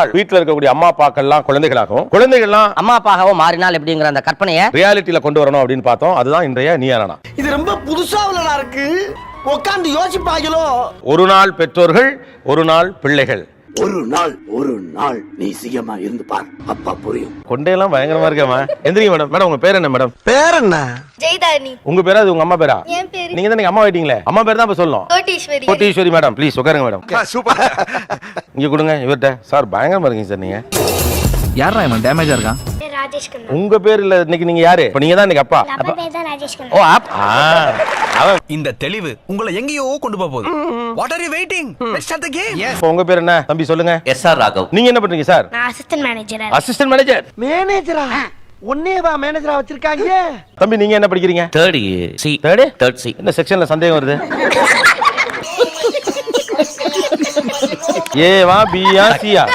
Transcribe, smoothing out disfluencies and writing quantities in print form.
நாள் வீட்டுல இருக்கக்கூடிய அம்மா அப்பாக்கள்லாம் குழந்தைகளாகவும் குழந்தைகள்லாம் அம்மா அப்பாகவும் மாறினால் எப்படிங்கிற அந்த கற்பனையை ரியாலிட்டியில கொண்டு வரணும் அப்படின்னு பார்த்தோம். அதுதான் இன்றைய நீயானா. இது ரொம்ப புதுசா உள்ளதா இருக்கு. உட்கார்ந்து யோசிப்பாங்களோ. ஒரு நாள் பெற்றோர்கள், ஒரு நாள் பிள்ளைகள். ஒரு நாள் நீ சிங்கமா இருந்து பார், அப்பா புரியும். கொண்டையெல்லாம் பயங்கரமா இருக்கேமா. எந்திரிங்க மேடம். மேடம் உங்க பேர் என்ன மேடம்? பேர் என்ன? ஜெயதாரணி. உங்க பேரா அது உங்க அம்மா பேரா? என் பேரு நீங்க தான் அம்மா ஆயிட்டீங்களே. அம்மா பேர் தான் இப்ப சொல்லணும். கோட்டீஸ்வரி. கோட்டீஸ்வரி மேடம் ப்ளீஸ் உட்காருங்க மேடம். சூப்பர். இங்க கொடுங்க இவர்ட்ட. சார் பயங்கரமா இருக்கீங்க சார் நீங்க. யாரா இவன் டேமேஜா இருக்கான்? ராஜேஷ் கண்ணா. உங்க பேர் இல்ல இன்னைக்கு நீங்க யாரு? இப்ப நீங்க தான் இன்னைக்கு அப்பா. அப்பா பேர் தான் ராஜேஷ் கண்ணா. ஓ ஆப். அவன் இந்த தெளிவு உங்களை எங்கேயோ கொண்டு போகுது. What are you waiting? Let's start the game. இப்போ உங்க பேர் என்ன தம்பி சொல்லுங்க? SR ராகவ். நீங்க என்ன பண்றீங்க சார்? நான் அசிஸ்டன்ட் மேனேஜரா. Assistant manager. மேனேஜரா? ஒன்னேவா மேனேஜரா வச்சிருக்காங்க? தம்பி நீங்க என்ன படிக்கிறீங்க? Third C. Third C. என்ன செக்ஷன்ல சந்தேகம் வருது? ஏவா பியா சியா?